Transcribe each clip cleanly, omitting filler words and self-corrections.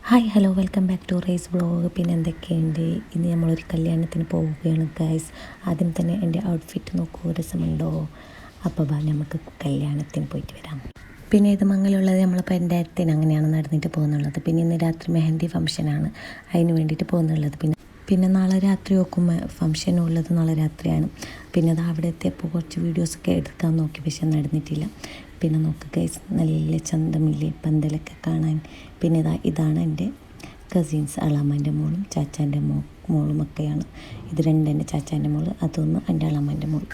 Hi hello welcome back to race vlog. പിന്നെ എന്തൊക്കെയുണ്ട്, ഇന്ന് നമ്മളൊരു കല്യാണത്തിന് പോവുകയാണ് ഗൈസ്. ആദ്യം തന്നെ എൻ്റെ ഔട്ട്ഫിറ്റ് നോക്കൂ, രസമുണ്ടോ? അപ്പോൾ നമുക്ക് കല്യാണത്തിന് പോയിട്ട് വരാം. പിന്നെ ഇത് മംഗലുള്ളത് നമ്മൾ പഞ്ചായത്തിന് അങ്ങനെയാണ് നടന്നിട്ട് പോകുന്നുള്ളത്. പിന്നെ ഇന്ന് രാത്രി മെഹന്തി ഫംഗ്ഷനാണ്, അതിന് വേണ്ടിയിട്ട് പോകുന്നുള്ളത്. പിന്നെ നാളെ രാത്രി നോക്കുമ്പോൾ ഫംഗ്ഷനും ഉള്ളത് നാളെ രാത്രിയാണ്. പിന്നെ അത് അവിടെ എത്തിയപ്പോൾ കുറച്ച് വീഡിയോസൊക്കെ എടുക്കാൻ നോക്കി, പക്ഷെ നടന്നിട്ടില്ല. പിന്നെ നോക്ക് ഗൈസ്, നല്ല ചന്തമില്ലേ പന്തലൊക്കെ കാണാൻ. പിന്നെ ഇതാണ് എൻ്റെ കസിൻസ്, അളാമ്മൻ്റെ മോളും ചാച്ചാൻ്റെ മോളുമൊക്കെയാണ്. ഇത് രണ്ടെൻ്റെ ചാച്ചാൻ്റെ മോള്, അതൊന്ന് എൻ്റെ അളാമ്മൻ്റെ മോൾ.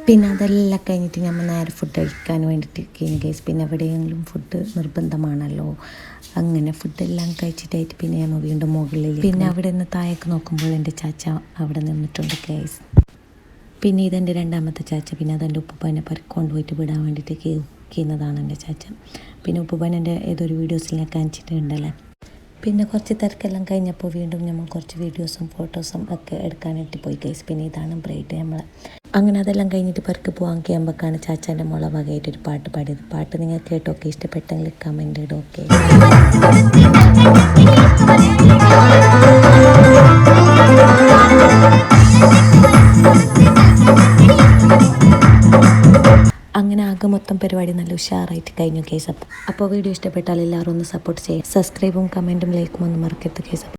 പിന്നെ അതെല്ലാം കഴിഞ്ഞിട്ട് നമ്മൾ നേരെ ഫുഡ് കഴിക്കാൻ വേണ്ടിയിട്ട് ഗൈസ്. പിന്നെ എവിടെയെങ്കിലും ഫുഡ് നിർബന്ധമാണല്ലോ. അങ്ങനെ ഫുഡെല്ലാം കഴിച്ചിട്ടായിട്ട് പിന്നെ നമ്മൾ വീണ്ടും മുകളിൽ. പിന്നെ അവിടെ നിന്ന് താഴേക്ക് നോക്കുമ്പോൾ എൻ്റെ ചാച്ച അവിടെ നിന്നിട്ടുണ്ട് ഗൈസ്. പിന്നെ ഇതെൻ്റെ രണ്ടാമത്തെ ചാച്ച. പിന്നെ അതെൻ്റെ ഉപ്പനെ പറിക്കൊണ്ട് പോയിട്ട് വിടാൻ വേണ്ടിയിട്ട് കേൾക്കുന്നതാണ് എൻ്റെ ചാച്ച. പിന്നെ ഉപ്പൻ എൻ്റെ ഏതൊരു വീഡിയോസിൽ ഞാൻ കാണിച്ചിട്ടുണ്ടല്ലേ. പിന്നെ കുറച്ച് തിരക്കെല്ലാം കഴിഞ്ഞപ്പോൾ വീണ്ടും നമ്മൾ കുറച്ച് വീഡിയോസും ഫോട്ടോസും ഒക്കെ എടുക്കാനായിട്ട് പോയി ഗൈസ്. പിന്നെ ഇതാണ് ബ്രൈഡ് നമ്മൾ. അങ്ങനെ അതെല്ലാം കഴിഞ്ഞിട്ട് പെറുക്ക് പോകാൻ കഴിയുമ്പോഴാണ് ചാച്ചാൻ്റെ മുള വകയായിട്ടൊരു പാട്ട് പാടിയത്. പാട്ട് നിങ്ങൾ കേട്ടോക്കെ, ഇഷ്ടപ്പെട്ടെങ്കിൽ കമൻ്റ് ഇടോക്കെ. അങ്ങനെ ആകെ മൊത്തം പരിപാടി നല്ല ഉഷാറായിട്ട് കഴിഞ്ഞു കേസ്. അപ്പോൾ വീഡിയോ ഇഷ്ടപ്പെട്ടാൽ എല്ലാവരും ഒന്ന് സപ്പോർട്ട് ചെയ്യുക. സബ്സ്ക്രൈബും കമൻറ്റും ലൈക്കും ഒന്നും മറക്കരുത് കേസ്.